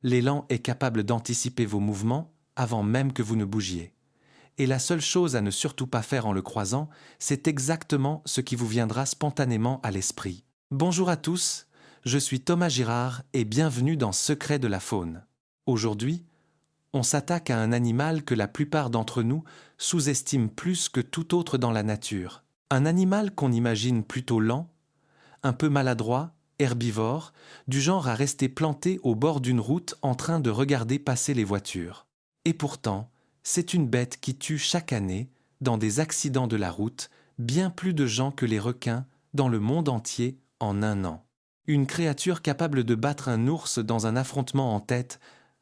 L'élan est capable d'anticiper vos mouvements avant même que vous ne bougiez. Et la seule chose à ne surtout pas faire en le croisant, c'est exactement ce qui vous viendra spontanément à l'esprit. Bonjour à tous, je suis Thomas Girard et bienvenue dans Secrets de la faune. Aujourd'hui, on s'attaque à un animal que la plupart d'entre nous sous-estiment plus que tout autre dans la nature. Un animal qu'on imagine plutôt lent, un peu maladroit, herbivore, du genre à rester planté au bord d'une route en train de regarder passer les voitures. Et pourtant, c'est une bête qui tue chaque année, dans des accidents de la route, bien plus de gens que les requins dans le monde entier en un an. Une créature capable de battre un ours dans un affrontement en tête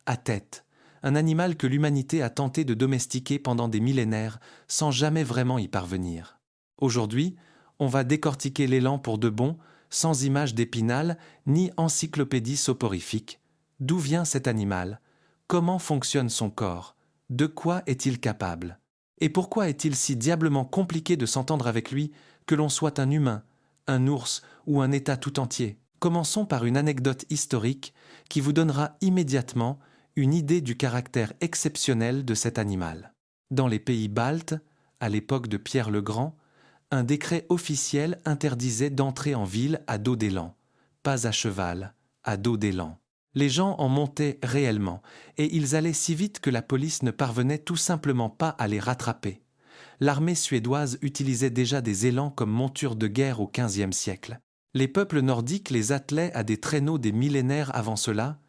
à tête, un animal que l'humanité a tenté de domestiquer pendant des millénaires sans jamais vraiment y parvenir. Aujourd'hui, on va décortiquer l'élan pour de bon, sans images d'Épinal ni encyclopédie soporifique. D'où vient cet animal? Comment fonctionne son corps? De quoi est-il capable? Et pourquoi est-il si diablement compliqué de s'entendre avec lui, que l'on soit un humain, un ours ou un État tout entier? Commençons par une anecdote historique qui vous donnera immédiatement une idée du caractère exceptionnel de cet animal. Dans les pays baltes, à l'époque de Pierre le Grand, un décret officiel interdisait d'entrer en ville à dos d'élan, pas à cheval, à dos d'élan. Les gens en montaient réellement, et ils allaient si vite que la police ne parvenait tout simplement pas à les rattraper. L'armée suédoise utilisait déjà des élans comme monture de guerre au XVe siècle. Les peuples nordiques les attelaient à des traîneaux des millénaires avant cela,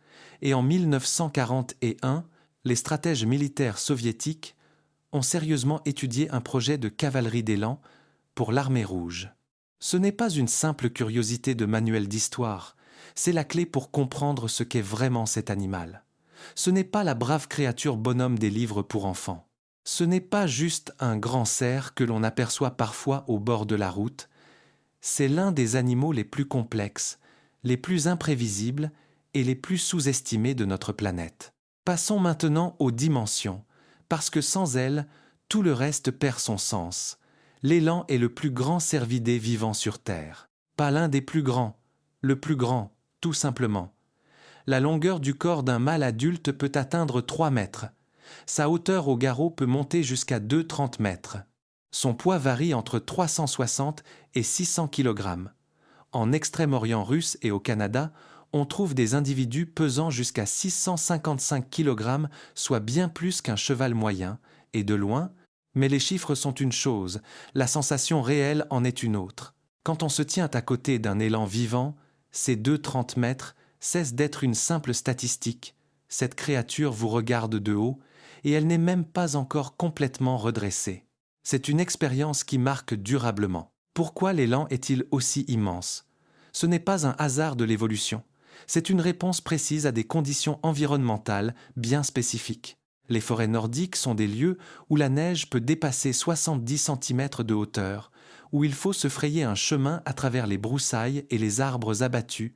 et en 1941, les stratèges militaires soviétiques ont sérieusement étudié un projet de cavalerie d'élan pour l'armée rouge. Ce n'est pas une simple curiosité de manuel d'histoire, c'est la clé pour comprendre ce qu'est vraiment cet animal. Ce n'est pas la brave créature bonhomme des livres pour enfants. Ce n'est pas juste un grand cerf que l'on aperçoit parfois au bord de la route, c'est l'un des animaux les plus complexes, les plus imprévisibles et les plus sous-estimés de notre planète. Passons maintenant aux dimensions, parce que sans elles, tout le reste perd son sens. L'élan est le plus grand cervidé vivant sur Terre. Pas l'un des plus grands, le plus grand, tout simplement. La longueur du corps d'un mâle adulte peut atteindre 3 mètres. Sa hauteur au garrot peut monter jusqu'à 2,30 mètres. Son poids varie entre 360 et 600 kg. En Extrême-Orient russe et au Canada, on trouve des individus pesant jusqu'à 655 kg, soit bien plus qu'un cheval moyen, et de loin, mais les chiffres sont une chose, la sensation réelle en est une autre. Quand on se tient à côté d'un élan vivant, ces 2,30 mètres cessent d'être une simple statistique. Cette créature vous regarde de haut, et elle n'est même pas encore complètement redressée. C'est une expérience qui marque durablement. Pourquoi l'élan est-il aussi immense? Ce n'est pas un hasard de l'évolution. C'est une réponse précise à des conditions environnementales bien spécifiques. Les forêts nordiques sont des lieux où la neige peut dépasser 70 cm de hauteur, où il faut se frayer un chemin à travers les broussailles et les arbres abattus,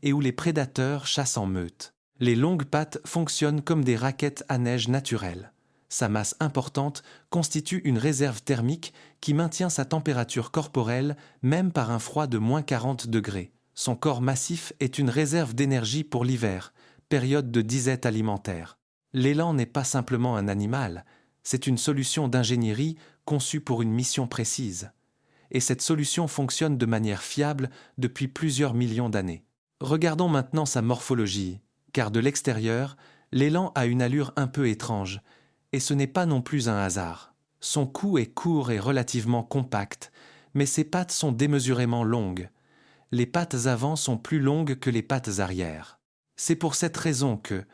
et où les prédateurs chassent en meute. Les longues pattes fonctionnent comme des raquettes à neige naturelles. Sa masse importante constitue une réserve thermique qui maintient sa température corporelle même par un froid de -40 degrés. Son corps massif est une réserve d'énergie pour l'hiver, période de disette alimentaire. L'élan n'est pas simplement un animal, c'est une solution d'ingénierie conçue pour une mission précise. Et cette solution fonctionne de manière fiable depuis plusieurs millions d'années. Regardons maintenant sa morphologie, car de l'extérieur, l'élan a une allure un peu étrange, et ce n'est pas non plus un hasard. Son cou est court et relativement compact, mais ses pattes sont démesurément longues. Les pattes avant sont plus longues que les pattes arrière. C'est pour cette raison que,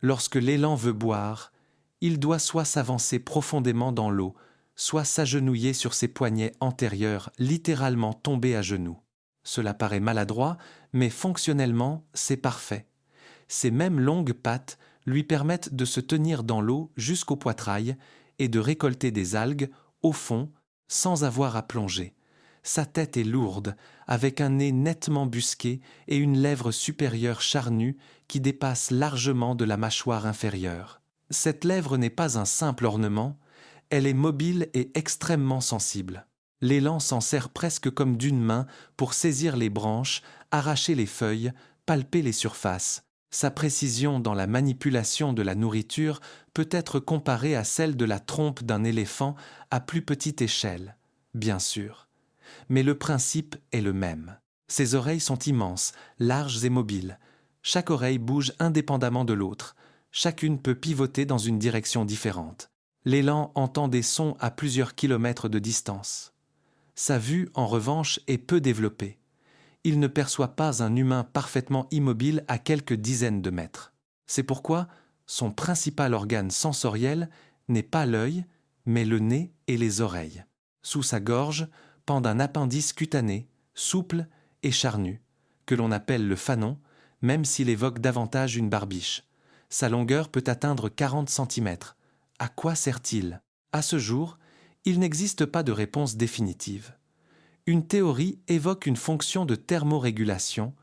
lorsque l'élan veut boire, il doit soit s'avancer profondément dans l'eau, soit s'agenouiller sur ses poignets antérieurs, littéralement tomber à genoux. Cela paraît maladroit, mais fonctionnellement, c'est parfait. Ces mêmes longues pattes lui permettent de se tenir dans l'eau jusqu'au poitrail et de récolter des algues au fond sans avoir à plonger. Sa tête est lourde, avec un nez nettement busqué et une lèvre supérieure charnue qui dépasse largement de la mâchoire inférieure. Cette lèvre n'est pas un simple ornement, elle est mobile et extrêmement sensible. L'élan s'en sert presque comme d'une main pour saisir les branches, arracher les feuilles, palper les surfaces. Sa précision dans la manipulation de la nourriture peut être comparée à celle de la trompe d'un éléphant à plus petite échelle, bien sûr. Mais le principe est le même. Ses oreilles sont immenses, larges et mobiles. Chaque oreille bouge indépendamment de l'autre. Chacune peut pivoter dans une direction différente. L'élan entend des sons à plusieurs kilomètres de distance. Sa vue, en revanche, est peu développée. Il ne perçoit pas un humain parfaitement immobile à quelques dizaines de mètres. C'est pourquoi son principal organe sensoriel n'est pas l'œil, mais le nez et les oreilles. Sous sa gorge pend un appendice cutané, souple et charnu, que l'on appelle le fanon, même s'il évoque davantage une barbiche. Sa longueur peut atteindre 40 centimètres. À quoi sert-il ? À ce jour, il n'existe pas de réponse définitive. Une théorie évoque une fonction de thermorégulation,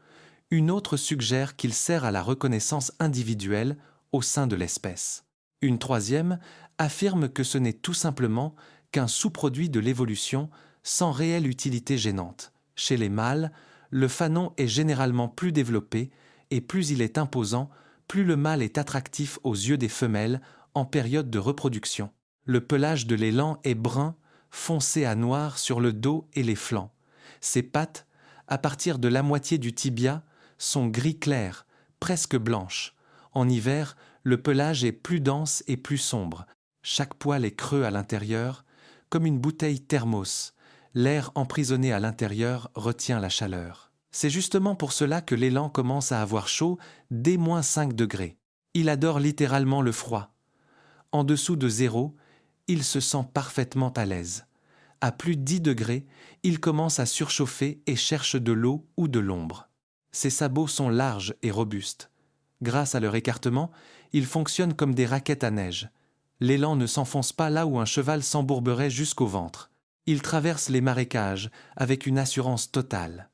une autre suggère qu'il sert à la reconnaissance individuelle au sein de l'espèce. Une troisième affirme que ce n'est tout simplement qu'un sous-produit de l'évolution sans réelle utilité gênante. Chez les mâles, le fanon est généralement plus développé et plus il est imposant, plus le mâle est attractif aux yeux des femelles en période de reproduction. Le pelage de l'élan est brun, foncé à noir sur le dos et les flancs. Ses pattes, à partir de la moitié du tibia, sont gris clair, presque blanches. En hiver, le pelage est plus dense et plus sombre. Chaque poil est creux à l'intérieur, comme une bouteille thermos. L'air emprisonné à l'intérieur retient la chaleur. C'est justement pour cela que l'élan commence à avoir chaud dès -5 degrés. Il adore littéralement le froid. En dessous de 0, il se sent parfaitement à l'aise. À plus de 10 degrés, il commence à surchauffer et cherche de l'eau ou de l'ombre. Ses sabots sont larges et robustes. Grâce à leur écartement, ils fonctionnent comme des raquettes à neige. L'élan ne s'enfonce pas là où un cheval s'embourberait jusqu'au ventre. Il traverse les marécages avec une assurance totale.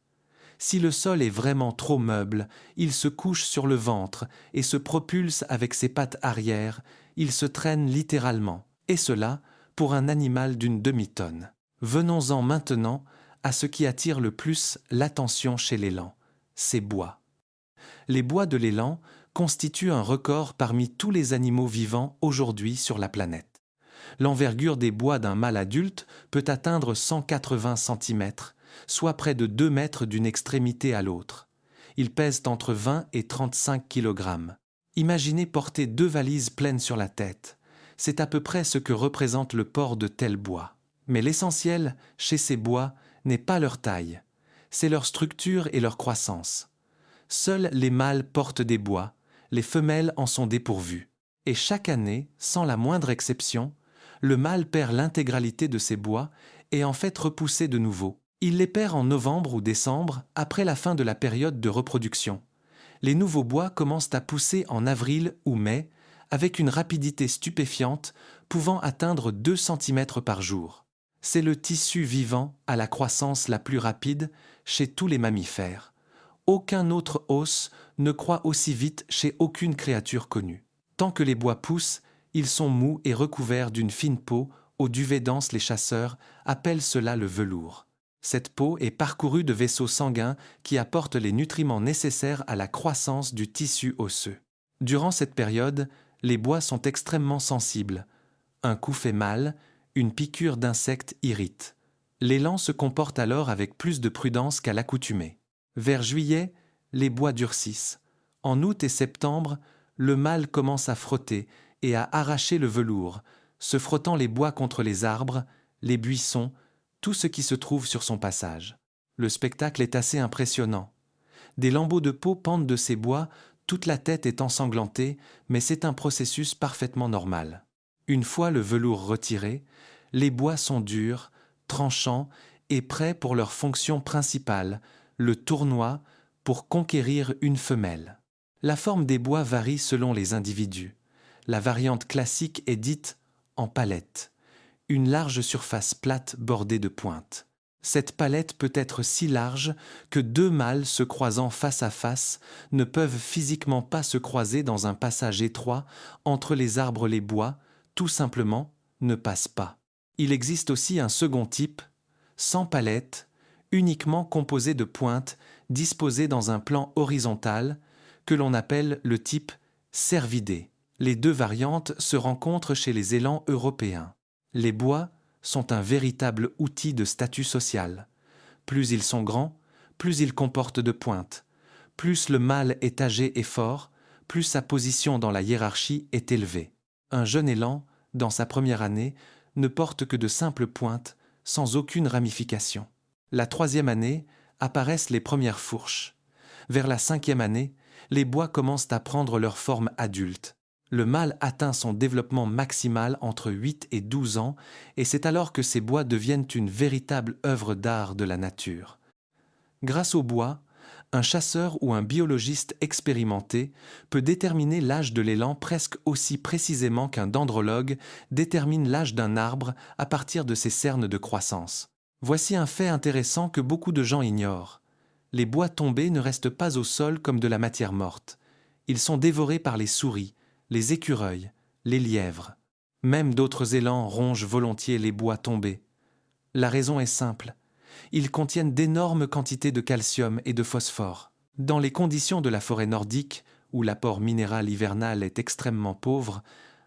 Si le sol est vraiment trop meuble, il se couche sur le ventre et se propulse avec ses pattes arrière, il se traîne littéralement, et cela pour un animal d'une demi-tonne. Venons-en maintenant à ce qui attire le plus l'attention chez l'élan, ses bois. Les bois de l'élan constituent un record parmi tous les animaux vivants aujourd'hui sur la planète. L'envergure des bois d'un mâle adulte peut atteindre 180 cm, soit près de 2 mètres d'une extrémité à l'autre. Ils pèsent entre 20 et 35 kg. Imaginez porter 2 valises pleines sur la tête. C'est à peu près ce que représente le port de tels bois. Mais l'essentiel, chez ces bois, n'est pas leur taille, c'est leur structure et leur croissance. Seuls les mâles portent des bois, les femelles en sont dépourvues. Et chaque année, sans la moindre exception, le mâle perd l'intégralité de ses bois et en fait repousser de nouveau. Il les perd en novembre ou décembre, après la fin de la période de reproduction. Les nouveaux bois commencent à pousser en avril ou mai, avec une rapidité stupéfiante, pouvant atteindre 2 cm par jour. C'est le tissu vivant à la croissance la plus rapide chez tous les mammifères. Aucun autre os ne croît aussi vite chez aucune créature connue. Tant que les bois poussent, ils sont mous et recouverts d'une fine peau, au duvet dense les chasseurs appellent cela le velours. Cette peau est parcourue de vaisseaux sanguins qui apportent les nutriments nécessaires à la croissance du tissu osseux. Durant cette période, les bois sont extrêmement sensibles. Un coup fait mal, une piqûre d'insecte irrite. L'élan se comporte alors avec plus de prudence qu'à l'accoutumée. Vers juillet, les bois durcissent. En août et septembre, le mâle commence à frotter et à arracher le velours, se frottant les bois contre les arbres, les buissons, tout ce qui se trouve sur son passage. Le spectacle est assez impressionnant. Des lambeaux de peau pendent de ces bois, toute la tête est ensanglantée, mais c'est un processus parfaitement normal. Une fois le velours retiré, les bois sont durs, tranchants et prêts pour leur fonction principale, le tournoi, pour conquérir une femelle. La forme des bois varie selon les individus. La variante classique est dite en palette, une large surface plate bordée de pointes. Cette palette peut être si large que 2 mâles se croisant face à face ne peuvent physiquement pas se croiser dans un passage étroit entre les arbres. Les bois, tout simplement, ne passent pas. Il existe aussi un second type, sans palette, uniquement composé de pointes disposées dans un plan horizontal, que l'on appelle le type cervidé. Les deux variantes se rencontrent chez les élans européens. Les bois sont un véritable outil de statut social. Plus ils sont grands, plus ils comportent de pointes. Plus le mâle est âgé et fort, plus sa position dans la hiérarchie est élevée. Un jeune élan, dans sa première année, ne porte que de simples pointes, sans aucune ramification. La 3e année, apparaissent les premières fourches. Vers la 5e année, les bois commencent à prendre leur forme adulte. Le mâle atteint son développement maximal entre 8 et 12 ans, et c'est alors que ces bois deviennent une véritable œuvre d'art de la nature. Grâce aux bois, un chasseur ou un biologiste expérimenté peut déterminer l'âge de l'élan presque aussi précisément qu'un dendrologue détermine l'âge d'un arbre à partir de ses cernes de croissance. Voici un fait intéressant que beaucoup de gens ignorent. Les bois tombés ne restent pas au sol comme de la matière morte. Ils sont dévorés par les souris, les écureuils, les lièvres. Même d'autres élans rongent volontiers les bois tombés. La raison est simple. Ils contiennent d'énormes quantités de calcium et de phosphore. Dans les conditions de la forêt nordique, où l'apport minéral hivernal est extrêmement pauvre,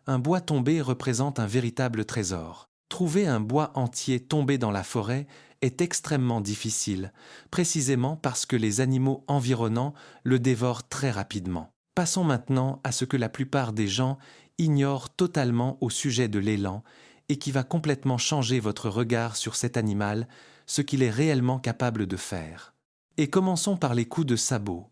un bois tombé représente un véritable trésor. Trouver un bois entier tombé dans la forêt est extrêmement difficile, précisément parce que les animaux environnants le dévorent très rapidement. Passons maintenant à ce que la plupart des gens ignorent totalement au sujet de l'élan et qui va complètement changer votre regard sur cet animal, ce qu'il est réellement capable de faire. Et commençons par les coups de sabot.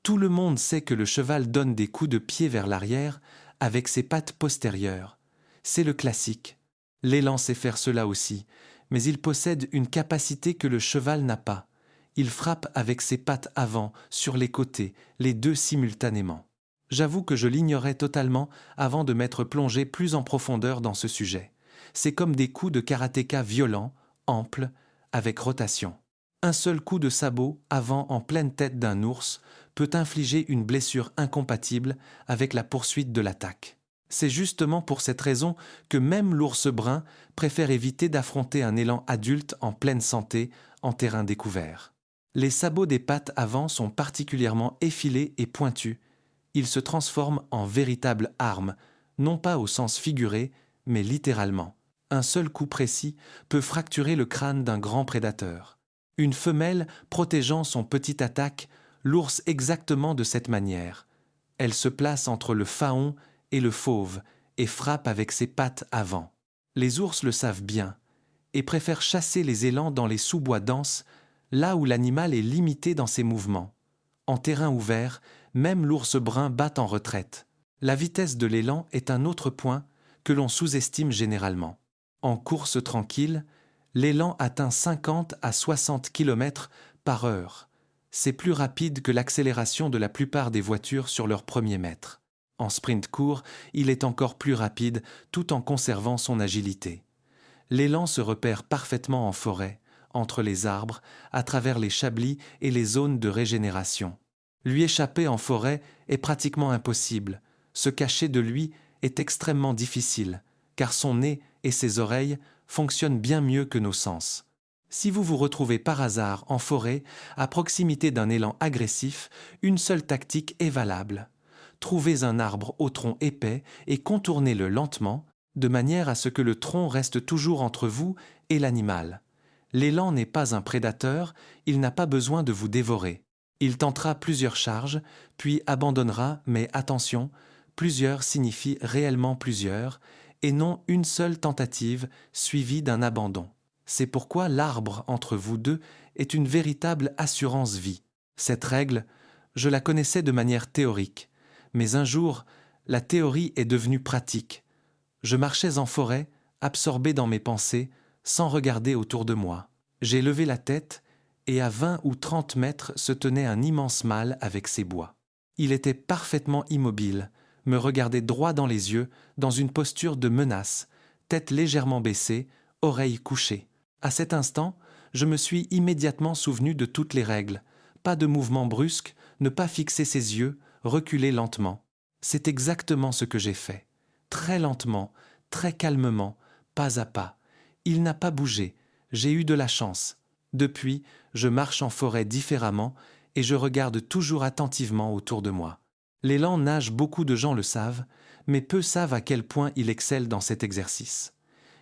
Tout le monde sait que le cheval donne des coups de pied vers l'arrière avec ses pattes postérieures. C'est le classique. L'élan sait faire cela aussi, mais il possède une capacité que le cheval n'a pas. Il frappe avec ses pattes avant, sur les côtés, les deux simultanément. J'avoue que je l'ignorais totalement avant de m'être plongé plus en profondeur dans ce sujet. C'est comme des coups de karatéka violents, amples, avec rotation. Un seul coup de sabot avant en pleine tête d'un ours peut infliger une blessure incompatible avec la poursuite de l'attaque. C'est justement pour cette raison que même l'ours brun préfère éviter d'affronter un élan adulte en pleine santé en terrain découvert. Les sabots des pattes avant sont particulièrement effilés et pointus. Ils se transforment en véritables armes, non pas au sens figuré, mais littéralement. Un seul coup précis peut fracturer le crâne d'un grand prédateur. Une femelle protégeant son petit attaque l'ours exactement de cette manière. Elle se place entre le faon et le fauve et frappe avec ses pattes avant. Les ours le savent bien et préfèrent chasser les élans dans les sous-bois denses, là où l'animal est limité dans ses mouvements. En terrain ouvert, même l'ours brun bat en retraite. La vitesse de l'élan est un autre point que l'on sous-estime généralement. En course tranquille, l'élan atteint 50 à 60 km par heure. C'est plus rapide que l'accélération de la plupart des voitures sur leurs premiers mètres. En sprint court, il est encore plus rapide tout en conservant son agilité. L'élan se repère parfaitement en forêt, entre les arbres, à travers les chablis et les zones de régénération. Lui échapper en forêt est pratiquement impossible. Se cacher de lui est extrêmement difficile, car son nez et ses oreilles fonctionnent bien mieux que nos sens. Si vous vous retrouvez par hasard en forêt, à proximité d'un élan agressif, une seule tactique est valable. Trouvez un arbre au tronc épais et contournez-le lentement, de manière à ce que le tronc reste toujours entre vous et l'animal. L'élan n'est pas un prédateur, il n'a pas besoin de vous dévorer. Il tentera plusieurs charges, puis abandonnera, mais attention, plusieurs signifie réellement plusieurs, et non une seule tentative suivie d'un abandon. C'est pourquoi l'arbre entre vous deux est une véritable assurance-vie. Cette règle, je la connaissais de manière théorique, mais un jour, la théorie est devenue pratique. Je marchais en forêt, absorbé dans mes pensées, sans regarder autour de moi. J'ai levé la tête, et à 20 ou 30 mètres se tenait un immense mâle avec ses bois. Il était parfaitement immobile, me regardait droit dans les yeux, dans une posture de menace, tête légèrement baissée, oreilles couchées. À cet instant, je me suis immédiatement souvenu de toutes les règles. Pas de mouvement brusque, ne pas fixer ses yeux, reculer lentement. C'est exactement ce que j'ai fait. Très lentement, très calmement, pas à pas. Il n'a pas bougé. J'ai eu de la chance. Depuis, je marche en forêt différemment et je regarde toujours attentivement autour de moi. L'élan nage, beaucoup de gens le savent, mais peu savent à quel point il excelle dans cet exercice.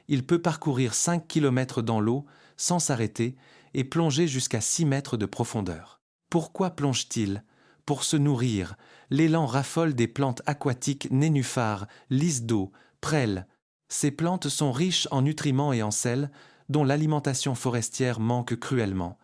Il peut parcourir 5 km dans l'eau sans s'arrêter et plonger jusqu'à 6 mètres de profondeur. Pourquoi plonge-t-il? Pour se nourrir. L'élan raffole des plantes aquatiques nénuphars, lys d'eau, prêles. Ces plantes sont riches en nutriments et en sel, dont l'alimentation forestière manque cruellement.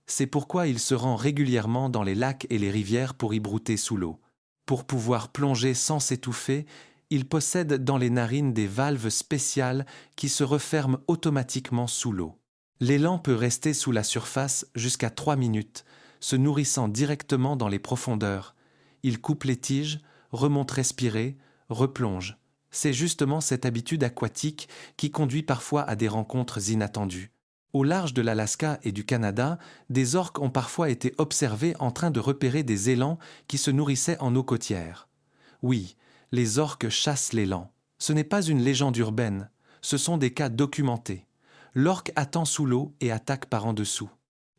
C'est pourquoi il se rend régulièrement dans les lacs et les rivières pour y brouter sous l'eau. Pour pouvoir plonger sans s'étouffer, il possède dans les narines des valves spéciales qui se referment automatiquement sous l'eau. L'élan peut rester sous la surface jusqu'à 3 minutes, se nourrissant directement dans les profondeurs. Il coupe les tiges, remonte respirer, replonge. C'est justement cette habitude aquatique qui conduit parfois à des rencontres inattendues. Au large de l'Alaska et du Canada, des orques ont parfois été observés en train de repérer des élans qui se nourrissaient en eau côtière. Oui, les orques chassent l'élan. Ce n'est pas une légende urbaine, ce sont des cas documentés. L'orque attend sous l'eau et attaque par en dessous.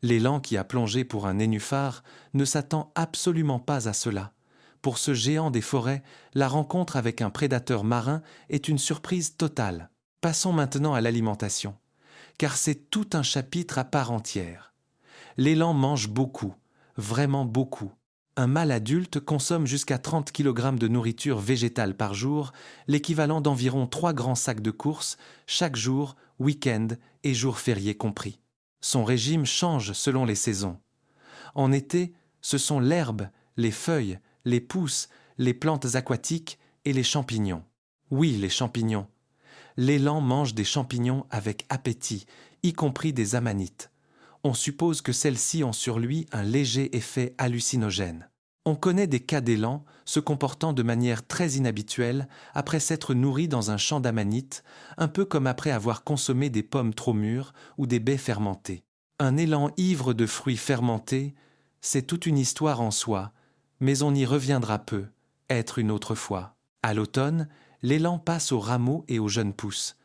L'élan qui a plongé pour un nénuphar ne s'attend absolument pas à cela. Pour ce géant des forêts, la rencontre avec un prédateur marin est une surprise totale. Passons maintenant à l'alimentation, car c'est tout un chapitre à part entière. L'élan mange beaucoup, vraiment beaucoup. Un mâle adulte consomme jusqu'à 30 kg de nourriture végétale par jour, l'équivalent d'environ 3 grands sacs de courses, chaque jour, week-end et jours fériés compris. Son régime change selon les saisons. En été, ce sont l'herbe, les feuilles, les pousses, les plantes aquatiques et les champignons. Oui, les champignons. L'élan mange des champignons avec appétit, y compris des amanites. On suppose que celles-ci ont sur lui un léger effet hallucinogène. On connaît des cas d'élan se comportant de manière très inhabituelle après s'être nourri dans un champ d'amanites, un peu comme après avoir consommé des pommes trop mûres ou des baies fermentées. Un élan ivre de fruits fermentés, c'est toute une histoire en soi, mais on y reviendra peu, être une autre fois. À l'automne, l'élan passe aux rameaux et aux jeunes pousses.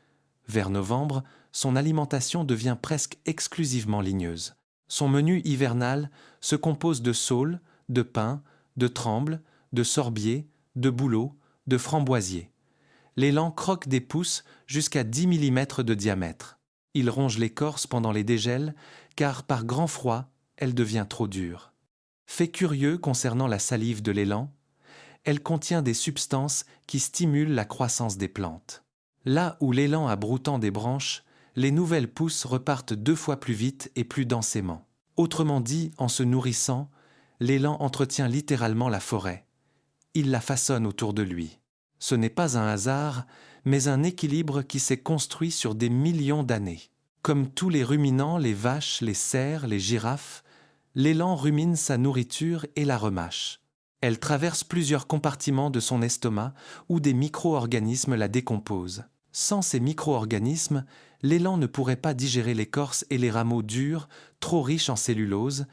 Vers novembre, son alimentation devient presque exclusivement ligneuse. Son menu hivernal se compose de saules, de pins, de trembles, de sorbiers, de bouleaux, de framboisiers. L'élan croque des pousses jusqu'à 10 mm de diamètre. Il ronge l'écorce pendant les dégels, car par grand froid, elle devient trop dure. Fait curieux concernant la salive de l'élan, elle contient des substances qui stimulent la croissance des plantes. Là où l'élan a broutant des branches, les nouvelles pousses repartent 2 fois plus vite et plus densément. Autrement dit, en se nourrissant, l'élan entretient littéralement la forêt. Il la façonne autour de lui. Ce n'est pas un hasard, mais un équilibre qui s'est construit sur des millions d'années. Comme tous les ruminants, les vaches, les cerfs, les girafes, l'élan rumine sa nourriture et la remâche. Elle traverse plusieurs compartiments de son estomac où des micro-organismes la décomposent. Sans ces micro-organismes, l'élan ne pourrait pas digérer l'écorce et les rameaux durs, trop riches en cellulose,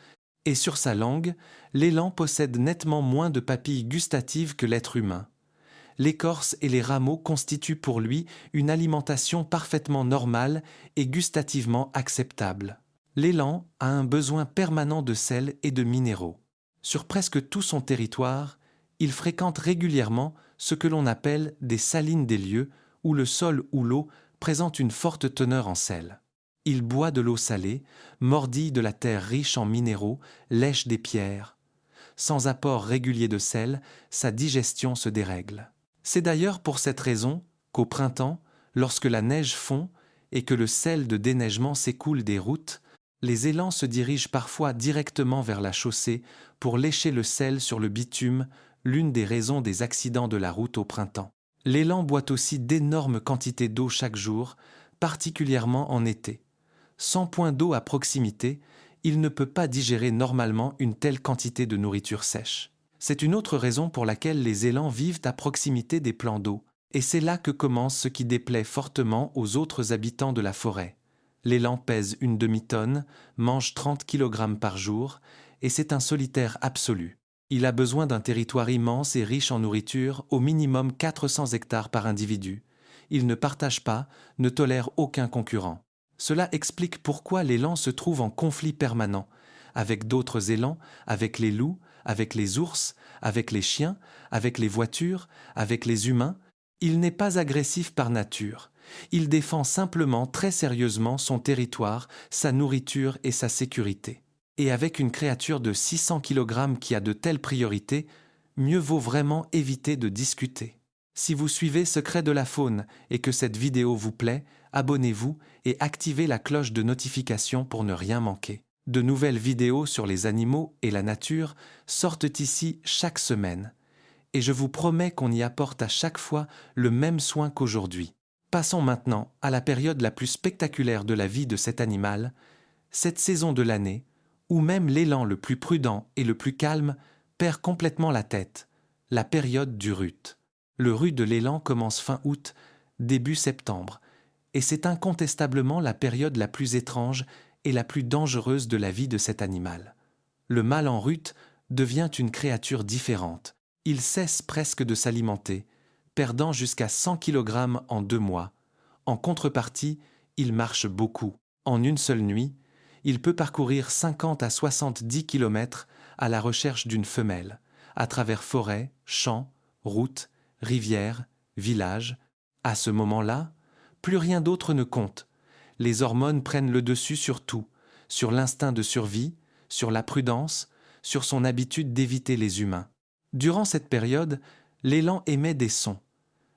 et sur sa langue, l'élan possède nettement moins de papilles gustatives que l'être humain. L'écorce et les rameaux constituent pour lui une alimentation parfaitement normale et gustativement acceptable. L'élan a un besoin permanent de sel et de minéraux. Sur presque tout son territoire, il fréquente régulièrement ce que l'on appelle des salines des lieux où le sol ou l'eau présente une forte teneur en sel. Il boit de l'eau salée, mordille de la terre riche en minéraux, lèche des pierres. Sans apport régulier de sel, sa digestion se dérègle. C'est d'ailleurs pour cette raison qu'au printemps, lorsque la neige fond et que le sel de déneigement s'écoule des routes, les élans se dirigent parfois directement vers la chaussée pour lécher le sel sur le bitume, l'une des raisons des accidents de la route au printemps. L'élan boit aussi d'énormes quantités d'eau chaque jour, particulièrement en été. Sans point d'eau à proximité, il ne peut pas digérer normalement une telle quantité de nourriture sèche. C'est une autre raison pour laquelle les élans vivent à proximité des plans d'eau, et c'est là que commence ce qui déplaît fortement aux autres habitants de la forêt. L'élan pèse une demi-tonne, mange 30 kg par jour, et c'est un solitaire absolu. Il a besoin d'un territoire immense et riche en nourriture, au minimum 400 hectares par individu. Il ne partage pas, ne tolère aucun concurrent. Cela explique pourquoi l'élan se trouve en conflit permanent, avec d'autres élans, avec les loups, avec les ours, avec les chiens, avec les voitures, avec les humains. Il n'est pas agressif par nature. Il défend simplement très sérieusement son territoire, sa nourriture et sa sécurité. Et avec une créature de 600 kg qui a de telles priorités, mieux vaut vraiment éviter de discuter. Si vous suivez Secrets de la faune et que cette vidéo vous plaît, abonnez-vous et activez la cloche de notification pour ne rien manquer. De nouvelles vidéos sur les animaux et la nature sortent ici chaque semaine. Et je vous promets qu'on y apporte à chaque fois le même soin qu'aujourd'hui. Passons maintenant à la période la plus spectaculaire de la vie de cet animal, cette saison de l'année, où même l'élan le plus prudent et le plus calme perd complètement la tête, la période du rut. Le rut de l'élan commence fin août, début septembre, et c'est incontestablement la période la plus étrange et la plus dangereuse de la vie de cet animal. Le mâle en rut devient une créature différente. Il cesse presque de s'alimenter, perdant jusqu'à 100 kg en 2 mois. En contrepartie, il marche beaucoup. En une seule nuit, il peut parcourir 50 à 70 km à la recherche d'une femelle, à travers forêts, champs, routes, rivières, villages. À ce moment-là, plus rien d'autre ne compte. Les hormones prennent le dessus sur tout, sur l'instinct de survie, sur la prudence, sur son habitude d'éviter les humains. Durant cette période, l'élan émet des sons.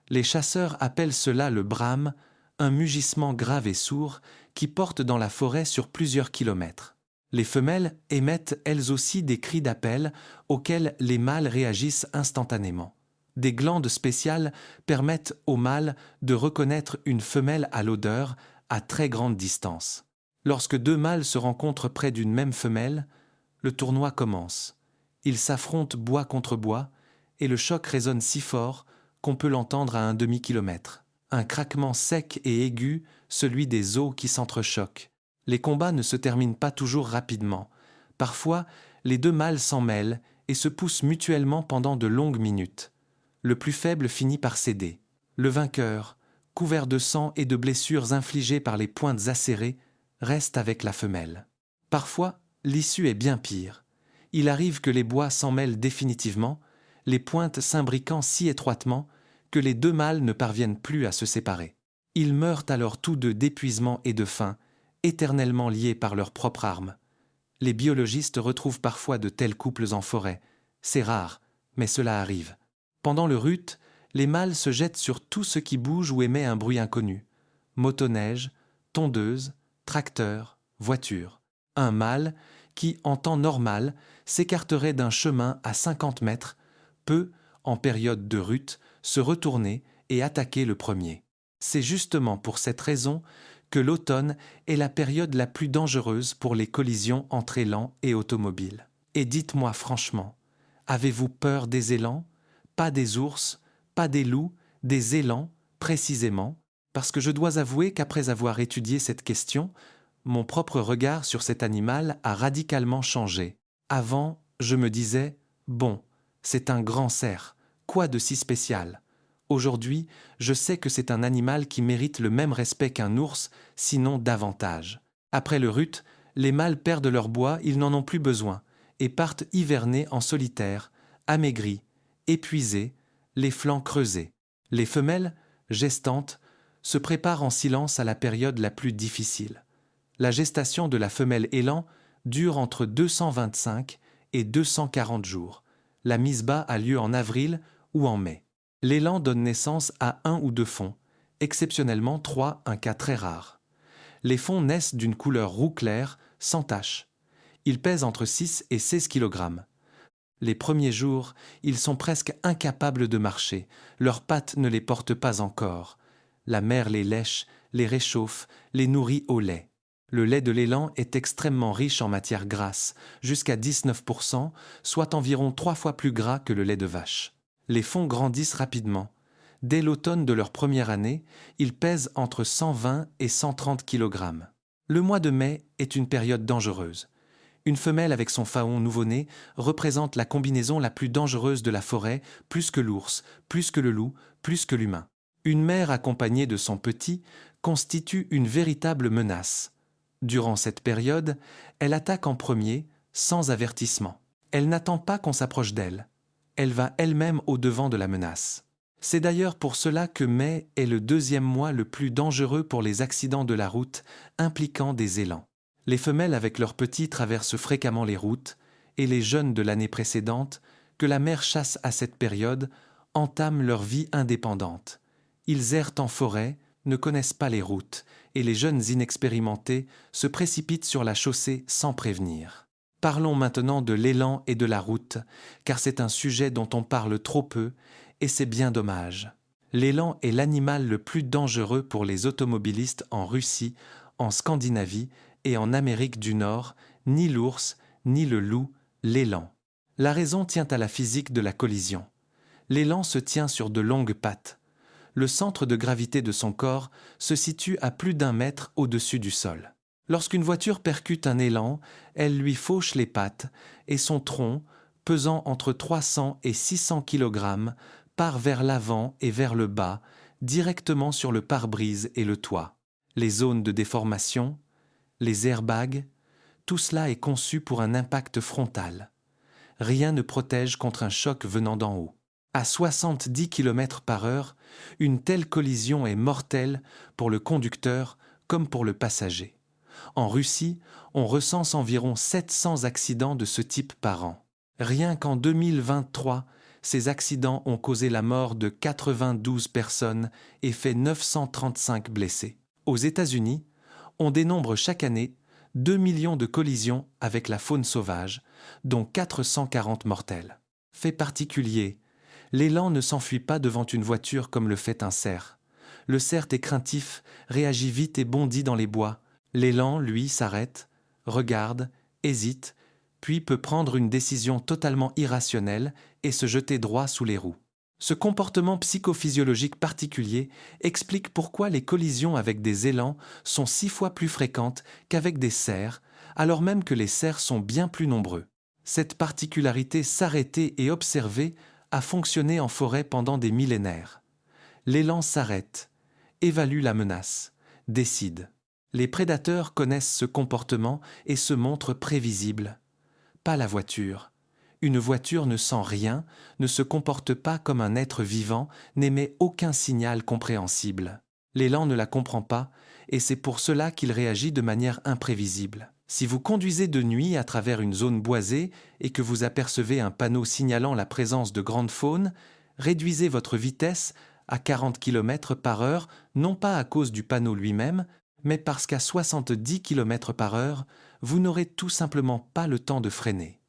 Les chasseurs appellent cela le brame, un mugissement grave et sourd qui porte dans la forêt sur plusieurs kilomètres. Les femelles émettent elles aussi des cris d'appel auxquels les mâles réagissent instantanément. Des glandes spéciales permettent aux mâles de reconnaître une femelle à l'odeur à très grande distance. Lorsque 2 mâles se rencontrent près d'une même femelle, le tournoi commence. Ils s'affrontent bois contre bois et le choc résonne si fort qu'on peut l'entendre à un demi-kilomètre. Un craquement sec et aigu, celui des os qui s'entrechoquent. Les combats ne se terminent pas toujours rapidement. Parfois, les 2 mâles s'en mêlent et se poussent mutuellement pendant de longues minutes. Le plus faible finit par céder. Le vainqueur, couvert de sang et de blessures infligées par les pointes acérées, reste avec la femelle. Parfois, l'issue est bien pire. Il arrive que les bois s'en mêlent définitivement, les pointes s'imbriquant si étroitement que les 2 mâles ne parviennent plus à se séparer. Ils meurent alors tous deux d'épuisement et de faim, éternellement liés par leur propre arme. Les biologistes retrouvent parfois de tels couples en forêt. C'est rare, mais cela arrive. Pendant le rut, les mâles se jettent sur tout ce qui bouge ou émet un bruit inconnu. Motoneige, tondeuse, tracteur, voiture. Un mâle qui, en temps normal, s'écarterait d'un chemin à 50 mètres, peut, en période de rut, se retourner et attaquer le premier. C'est justement pour cette raison que l'automne est la période la plus dangereuse pour les collisions entre élans et automobiles. Et dites-moi franchement, avez-vous peur des élans ? Pas des ours, pas des loups, des élans, précisément, parce que je dois avouer qu'après avoir étudié cette question, mon propre regard sur cet animal a radicalement changé. Avant, je me disais « Bon, c'est un grand cerf, quoi de si spécial ?» Aujourd'hui, je sais que c'est un animal qui mérite le même respect qu'un ours, sinon davantage. Après le rut, les mâles perdent leur bois, ils n'en ont plus besoin, et partent hiverner en solitaire, amaigris, épuisés, les flancs creusés. Les femelles, gestantes, se préparent en silence à la période la plus difficile. La gestation de la femelle élan dure entre 225 et 240 jours. La mise bas a lieu en avril ou en mai. L'élan donne naissance à 1 ou 2 faons, exceptionnellement 3, un cas très rare. Les faons naissent d'une couleur roux clair, sans tache. Ils pèsent entre 6 et 16 kg. Les premiers jours, ils sont presque incapables de marcher, leurs pattes ne les portent pas encore. La mère les lèche, les réchauffe, les nourrit au lait. Le lait de l'élan est extrêmement riche en matière grasse, jusqu'à 19%, soit environ 3 fois plus gras que le lait de vache. Les faons grandissent rapidement. Dès l'automne de leur première année, ils pèsent entre 120 et 130 kg. Le mois de mai est une période dangereuse. Une femelle avec son faon nouveau-né représente la combinaison la plus dangereuse de la forêt, plus que l'ours, plus que le loup, plus que l'humain. Une mère accompagnée de son petit constitue une véritable menace. Durant cette période, elle attaque en premier, sans avertissement. Elle n'attend pas qu'on s'approche d'elle. Elle va elle-même au-devant de la menace. C'est d'ailleurs pour cela que mai est le deuxième mois le plus dangereux pour les accidents de la route impliquant des élans. Les femelles avec leurs petits traversent fréquemment les routes, et les jeunes de l'année précédente, que la mère chasse à cette période, entament leur vie indépendante. Ils errent en forêt, ne connaissent pas les routes, et les jeunes inexpérimentés se précipitent sur la chaussée sans prévenir. Parlons maintenant de l'élan et de la route, car c'est un sujet dont on parle trop peu, et c'est bien dommage. L'élan est l'animal le plus dangereux pour les automobilistes en Russie, en Scandinavie et en Amérique du Nord, ni l'ours, ni le loup, l'élan. La raison tient à la physique de la collision. L'élan se tient sur de longues pattes. Le centre de gravité de son corps se situe à plus d'1 mètre au-dessus du sol. Lorsqu'une voiture percute un élan, elle lui fauche les pattes et son tronc, pesant entre 300 et 600 kg, part vers l'avant et vers le bas, directement sur le pare-brise et le toit. Les zones de déformation, les airbags, tout cela est conçu pour un impact frontal. Rien ne protège contre un choc venant d'en haut. À 70 km/h, une telle collision est mortelle pour le conducteur comme pour le passager. En Russie, on recense environ 700 accidents de ce type par an. Rien qu'en 2023, ces accidents ont causé la mort de 92 personnes et fait 935 blessés. Aux États-Unis, on dénombre chaque année 2 millions de collisions avec la faune sauvage, dont 440 mortelles. Fait particulier, l'élan ne s'enfuit pas devant une voiture comme le fait un cerf. Le cerf est craintif, réagit vite et bondit dans les bois. L'élan, lui, s'arrête, regarde, hésite, puis peut prendre une décision totalement irrationnelle et se jeter droit sous les roues. Ce comportement psychophysiologique particulier explique pourquoi les collisions avec des élans sont 6 fois plus fréquentes qu'avec des cerfs, alors même que les cerfs sont bien plus nombreux. Cette particularité s'arrêter et observer a fonctionné en forêt pendant des millénaires. L'élan s'arrête, évalue la menace, décide. Les prédateurs connaissent ce comportement et se montrent prévisibles. Pas la voiture. Une voiture ne sent rien, ne se comporte pas comme un être vivant, n'émet aucun signal compréhensible. L'élan ne la comprend pas, et c'est pour cela qu'il réagit de manière imprévisible. Si vous conduisez de nuit à travers une zone boisée et que vous apercevez un panneau signalant la présence de grande faune, réduisez votre vitesse à 40 km/h, non pas à cause du panneau lui-même, mais parce qu'à 70 km/h, vous n'aurez tout simplement pas le temps de freiner.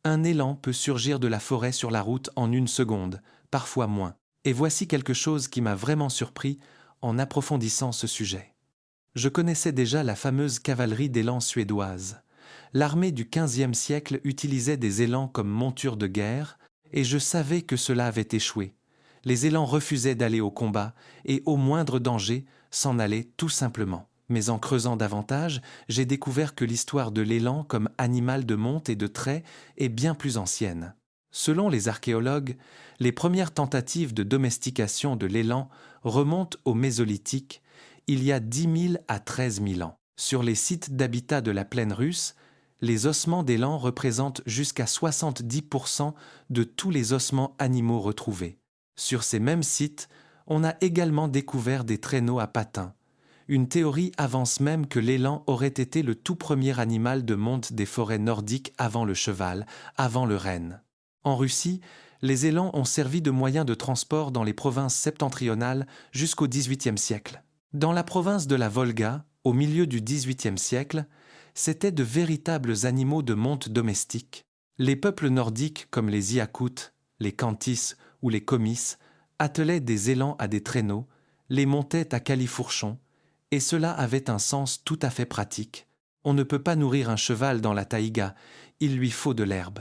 Un élan peut surgir de la forêt sur la route en 1 seconde, parfois moins. Et voici quelque chose qui m'a vraiment surpris en approfondissant ce sujet. Je connaissais déjà la fameuse cavalerie d'élans suédoise. L'armée du XVe siècle utilisait des élans comme monture de guerre, et je savais que cela avait échoué. Les élans refusaient d'aller au combat, et au moindre danger, s'en allaient tout simplement. Mais en creusant davantage, j'ai découvert que l'histoire de l'élan comme animal de monte et de trait est bien plus ancienne. Selon les archéologues, les premières tentatives de domestication de l'élan remontent au Mésolithique, il y a 10 000 à 13 000 ans. Sur les sites d'habitat de la plaine russe, les ossements d'élan représentent jusqu'à 70% de tous les ossements animaux retrouvés. Sur ces mêmes sites, on a également découvert des traîneaux à patins. Une théorie avance même que l'élan aurait été le tout premier animal de monte des forêts nordiques avant le cheval, avant le renne. En Russie, les élans ont servi de moyen de transport dans les provinces septentrionales jusqu'au XVIIIe siècle. Dans la province de la Volga, au milieu du XVIIIe siècle, c'étaient de véritables animaux de monte domestiques. Les peuples nordiques comme les Iakoutes, les Khantis ou les Komis attelaient des élans à des traîneaux, les montaient à califourchon, et cela avait un sens tout à fait pratique. On ne peut pas nourrir un cheval dans la taïga, il lui faut de l'herbe.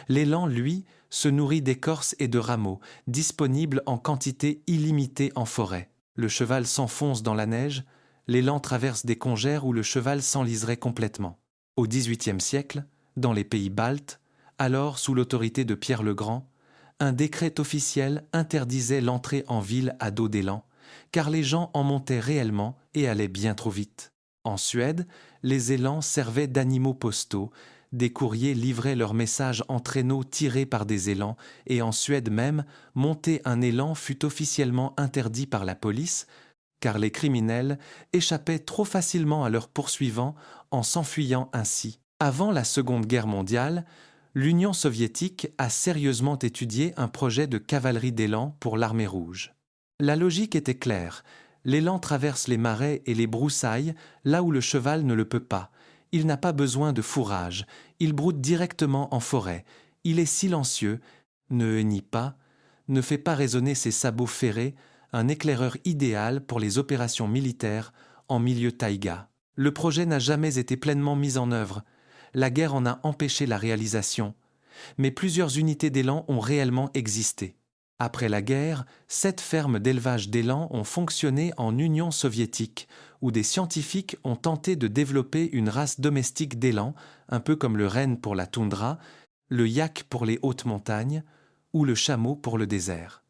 L'élan, lui, se nourrit d'écorces et de rameaux, disponibles en quantité illimitée en forêt. Le cheval s'enfonce dans la neige, l'élan traverse des congères où le cheval s'enliserait complètement. Au XVIIIe siècle, dans les pays baltes, alors sous l'autorité de Pierre le Grand, un décret officiel interdisait l'entrée en ville à dos d'élan, car les gens en montaient réellement et allaient bien trop vite. En Suède, les élans servaient d'animaux postaux, des courriers livraient leurs messages en traîneaux tirés par des élans, et en Suède même, monter un élan fut officiellement interdit par la police, car les criminels échappaient trop facilement à leurs poursuivants en s'enfuyant ainsi. Avant la Seconde Guerre mondiale, l'Union soviétique a sérieusement étudié un projet de cavalerie d'élan pour l'armée rouge. La logique était claire. L'élan traverse les marais et les broussailles là où le cheval ne le peut pas. Il n'a pas besoin de fourrage. Il broute directement en forêt. Il est silencieux, ne hennit pas, ne fait pas résonner ses sabots ferrés, un éclaireur idéal pour les opérations militaires en milieu taïga. Le projet n'a jamais été pleinement mis en œuvre. La guerre en a empêché la réalisation. Mais plusieurs unités d'élan ont réellement existé. Après la guerre, 7 fermes d'élevage d'élan ont fonctionné en Union soviétique, où des scientifiques ont tenté de développer une race domestique d'élan, un peu comme le renne pour la toundra, le yak pour les hautes montagnes, ou le chameau pour le désert.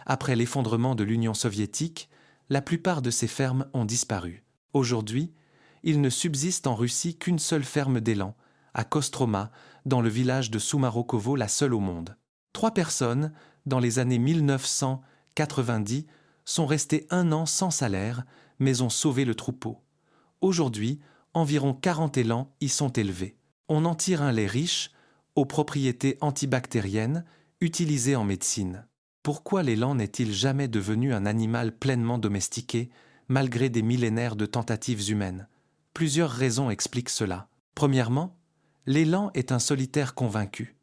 Après l'effondrement de l'Union soviétique, la plupart de ces fermes ont disparu. Aujourd'hui, il ne subsiste en Russie qu'une seule ferme d'élan, à Kostroma, dans le village de Soumarokovo, la seule au monde. 3 personnes, dans les années 1990, sont restées 1 an sans salaire, mais ont sauvé le troupeau. Aujourd'hui, environ 40 élans y sont élevés. On en tire un lait riche, aux propriétés antibactériennes, utilisé en médecine. Pourquoi l'élan n'est-il jamais devenu un animal pleinement domestiqué, malgré des millénaires de tentatives humaines? Plusieurs raisons expliquent cela. Premièrement, l'élan est un solitaire convaincu.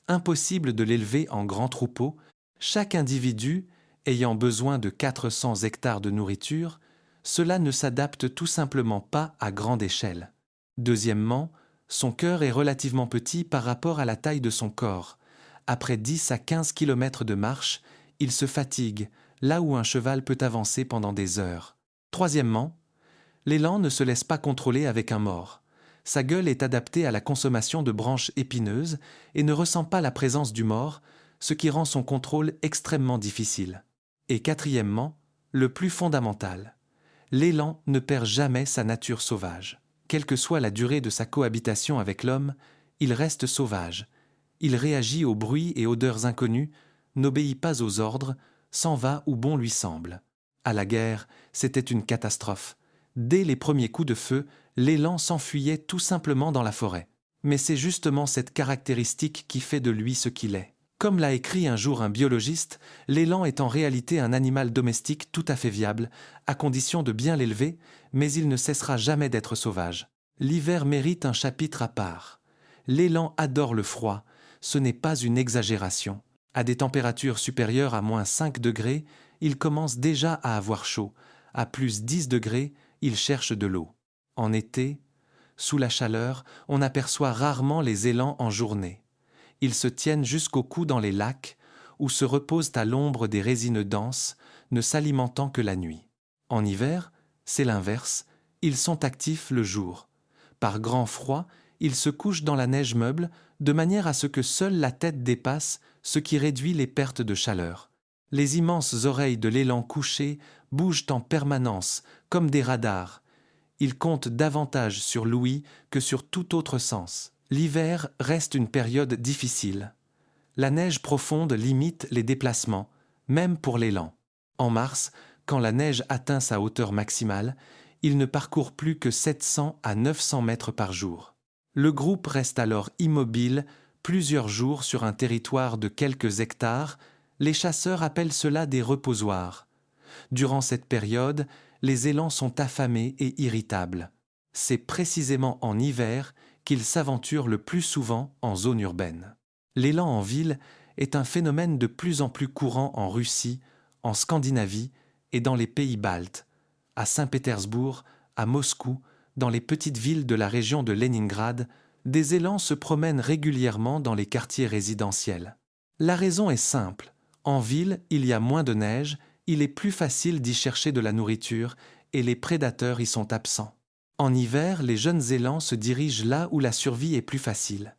Impossible de l'élever en grand troupeau, chaque individu ayant besoin de 400 hectares de nourriture, cela ne s'adapte tout simplement pas à grande échelle. Deuxièmement, son cœur est relativement petit par rapport à la taille de son corps. Après 10 à 15 km de marche, il se fatigue, là où un cheval peut avancer pendant des heures. Troisièmement, l'élan ne se laisse pas contrôler avec un mors. Sa gueule est adaptée à la consommation de branches épineuses et ne ressent pas la présence du mors, ce qui rend son contrôle extrêmement difficile. Et quatrièmement, le plus fondamental, l'élan ne perd jamais sa nature sauvage. Quelle que soit la durée de sa cohabitation avec l'homme, il reste sauvage. Il réagit aux bruits et odeurs inconnus, n'obéit pas aux ordres, s'en va où bon lui semble. À la guerre, c'était une catastrophe. Dès les premiers coups de feu, l'élan s'enfuyait tout simplement dans la forêt. Mais c'est justement cette caractéristique qui fait de lui ce qu'il est. Comme l'a écrit un jour un biologiste, l'élan est en réalité un animal domestique tout à fait viable, à condition de bien l'élever, mais il ne cessera jamais d'être sauvage. L'hiver mérite un chapitre à part. L'élan adore le froid, ce n'est pas une exagération. À des températures supérieures à -5 degrés, il commence déjà à avoir chaud. À +10 degrés, il cherche de l'eau. En été, sous la chaleur, on aperçoit rarement les élans en journée. Ils se tiennent jusqu'au cou dans les lacs, ou se reposent à l'ombre des résineux denses, ne s'alimentant que la nuit. En hiver, c'est l'inverse, ils sont actifs le jour. Par grand froid, ils se couchent dans la neige meuble, de manière à ce que seule la tête dépasse, ce qui réduit les pertes de chaleur. Les immenses oreilles de l'élan couché bougent en permanence, comme des radars. Ils comptent davantage sur l'ouïe que sur tout autre sens. L'hiver reste une période difficile. La neige profonde limite les déplacements, même pour l'élan. En mars, quand la neige atteint sa hauteur maximale, il ne parcourt plus que 700 à 900 mètres par jour. Le groupe reste alors immobile plusieurs jours sur un territoire de quelques hectares. Les chasseurs appellent cela des reposoirs. Durant cette période, les élans sont affamés et irritables. C'est précisément en hiver qu'ils s'aventurent le plus souvent en zone urbaine. L'élan en ville est un phénomène de plus en plus courant en Russie, en Scandinavie et dans les pays baltes, à Saint-Pétersbourg, à Moscou, dans les petites villes de la région de Leningrad, des élans se promènent régulièrement dans les quartiers résidentiels. La raison est simple. En ville, il y a moins de neige, il est plus facile d'y chercher de la nourriture et les prédateurs y sont absents. En hiver, les jeunes élans se dirigent là où la survie est plus facile.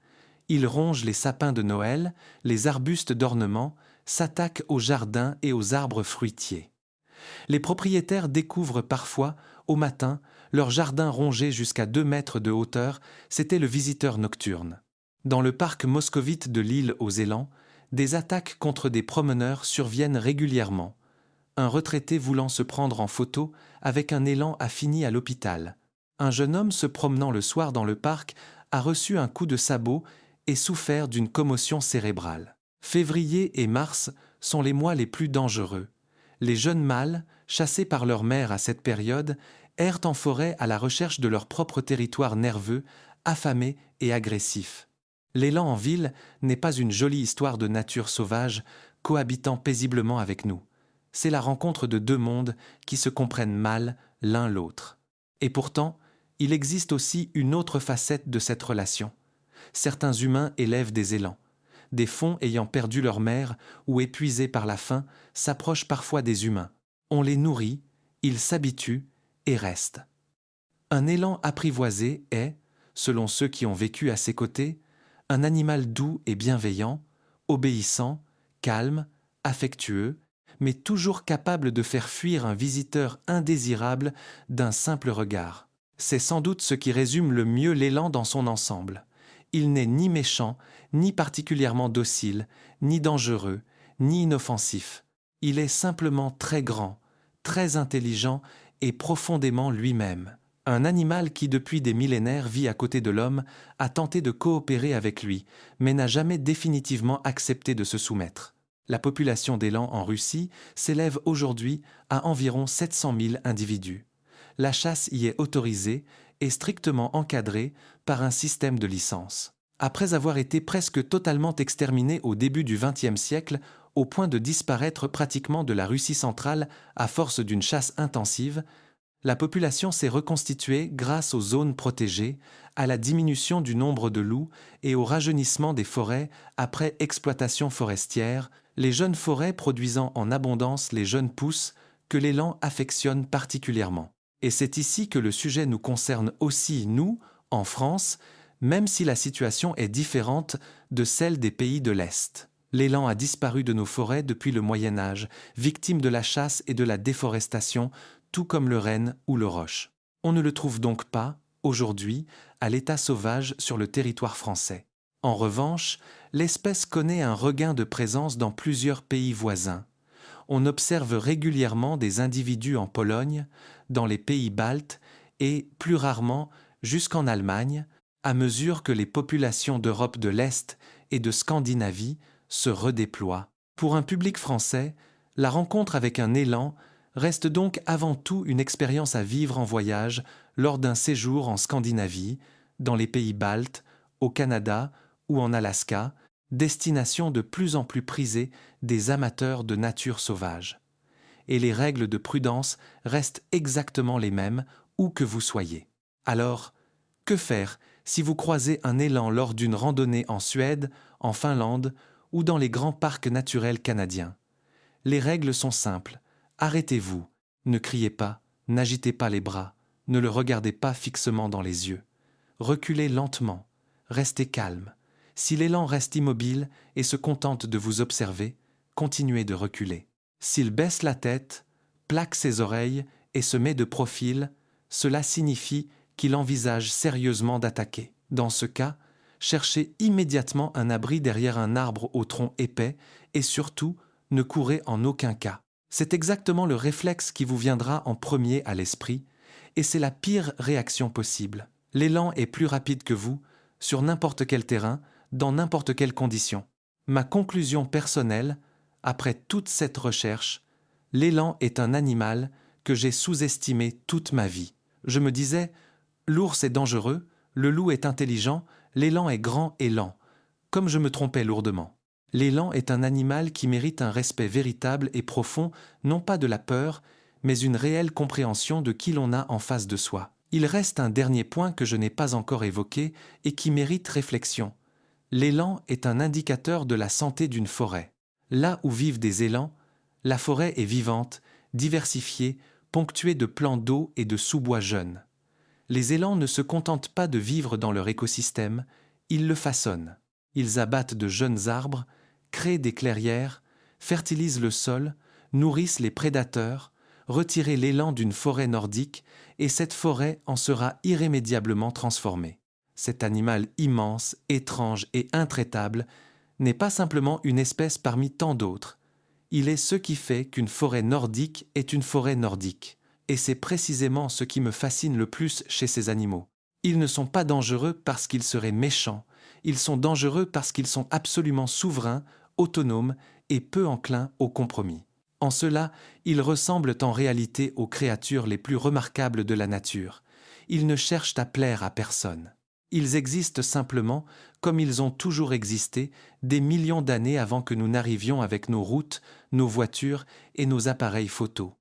Ils rongent les sapins de Noël, les arbustes d'ornement, s'attaquent aux jardins et aux arbres fruitiers. Les propriétaires découvrent parfois, au matin, leur jardin rongé jusqu'à 2 mètres de hauteur, c'était le visiteur nocturne. Dans le parc moscovite de l'île aux élans, des attaques contre des promeneurs surviennent régulièrement. Un retraité voulant se prendre en photo avec un élan a fini à l'hôpital. Un jeune homme se promenant le soir dans le parc a reçu un coup de sabot et souffert d'une commotion cérébrale. Février et mars sont les mois les plus dangereux. Les jeunes mâles, chassés par leur mère à cette période, errent en forêt à la recherche de leur propre territoire nerveux, affamé et agressif. L'élan en ville n'est pas une jolie histoire de nature sauvage cohabitant paisiblement avec nous. C'est la rencontre de 2 mondes qui se comprennent mal l'un l'autre. Et pourtant, il existe aussi une autre facette de cette relation. Certains humains élèvent des élans. Des fauns ayant perdu leur mère ou épuisés par la faim s'approchent parfois des humains. On les nourrit, ils s'habituent et restent. Un élan apprivoisé est, selon ceux qui ont vécu à ses côtés, un animal doux et bienveillant, obéissant, calme, affectueux, mais toujours capable de faire fuir un visiteur indésirable d'un simple regard. C'est sans doute ce qui résume le mieux l'élan dans son ensemble. Il n'est ni méchant, ni particulièrement docile, ni dangereux, ni inoffensif. Il est simplement très grand, très intelligent et profondément lui-même. Un animal qui, depuis des millénaires, vit à côté de l'homme, a tenté de coopérer avec lui, mais n'a jamais définitivement accepté de se soumettre. La population d'élans en Russie s'élève aujourd'hui à environ 700 000 individus. La chasse y est autorisée et strictement encadrée par un système de licence. Après avoir été presque totalement exterminée au début du XXe siècle, au point de disparaître pratiquement de la Russie centrale à force d'une chasse intensive, la population s'est reconstituée grâce aux zones protégées, à la diminution du nombre de loups et au rajeunissement des forêts après exploitation forestière, les jeunes forêts produisant en abondance les jeunes pousses que l'élan affectionne particulièrement. Et c'est ici que le sujet nous concerne aussi, nous, en France, même si la situation est différente de celle des pays de l'Est. L'élan a disparu de nos forêts depuis le Moyen Âge, victime de la chasse et de la déforestation, tout comme le renne ou le roche. On ne le trouve donc pas, aujourd'hui, à l'état sauvage sur le territoire français. En revanche, l'espèce connaît un regain de présence dans plusieurs pays voisins. On observe régulièrement des individus en Pologne, dans les pays baltes et, plus rarement, jusqu'en Allemagne, à mesure que les populations d'Europe de l'Est et de Scandinavie se redéploient. Pour un public français, la rencontre avec un élan reste donc avant tout une expérience à vivre en voyage lors d'un séjour en Scandinavie, dans les pays baltes, au Canada ou en Alaska, destination de plus en plus prisée des amateurs de nature sauvage. Et les règles de prudence restent exactement les mêmes où que vous soyez. Alors, que faire si vous croisez un élan lors d'une randonnée en Suède, en Finlande ou dans les grands parcs naturels canadiens? Les règles sont simples. Arrêtez-vous, ne criez pas, n'agitez pas les bras, ne le regardez pas fixement dans les yeux. Reculez lentement, restez calme. Si l'élan reste immobile et se contente de vous observer, continuez de reculer. S'il baisse la tête, plaque ses oreilles et se met de profil, cela signifie qu'il envisage sérieusement d'attaquer. Dans ce cas, cherchez immédiatement un abri derrière un arbre au tronc épais et surtout, ne courez en aucun cas. C'est exactement le réflexe qui vous viendra en premier à l'esprit, et c'est la pire réaction possible. L'élan est plus rapide que vous, sur n'importe quel terrain, dans n'importe quelle condition. Ma conclusion personnelle, après toute cette recherche, l'élan est un animal que j'ai sous-estimé toute ma vie. Je me disais, l'ours est dangereux, le loup est intelligent, l'élan est grand et lent, comme je me trompais lourdement. L'élan est un animal qui mérite un respect véritable et profond, non pas de la peur, mais une réelle compréhension de qui l'on a en face de soi. Il reste un dernier point que je n'ai pas encore évoqué et qui mérite réflexion. L'élan est un indicateur de la santé d'une forêt. Là où vivent des élans, la forêt est vivante, diversifiée, ponctuée de plants d'eau et de sous-bois jeunes. Les élans ne se contentent pas de vivre dans leur écosystème, ils le façonnent. Ils abattent de jeunes arbres, créent des clairières, fertilisent le sol, nourrissent les prédateurs, retirez l'élan d'une forêt nordique et cette forêt en sera irrémédiablement transformée. Cet animal immense, étrange et intraitable n'est pas simplement une espèce parmi tant d'autres. Il est ce qui fait qu'une forêt nordique est une forêt nordique. Et c'est précisément ce qui me fascine le plus chez ces animaux. Ils ne sont pas dangereux parce qu'ils seraient méchants, ils sont dangereux parce qu'ils sont absolument souverains, autonomes et peu enclins au compromis. En cela, ils ressemblent en réalité aux créatures les plus remarquables de la nature. Ils ne cherchent à plaire à personne. Ils existent simplement comme ils ont toujours existé des millions d'années avant que nous n'arrivions avec nos routes, nos voitures et nos appareils photo.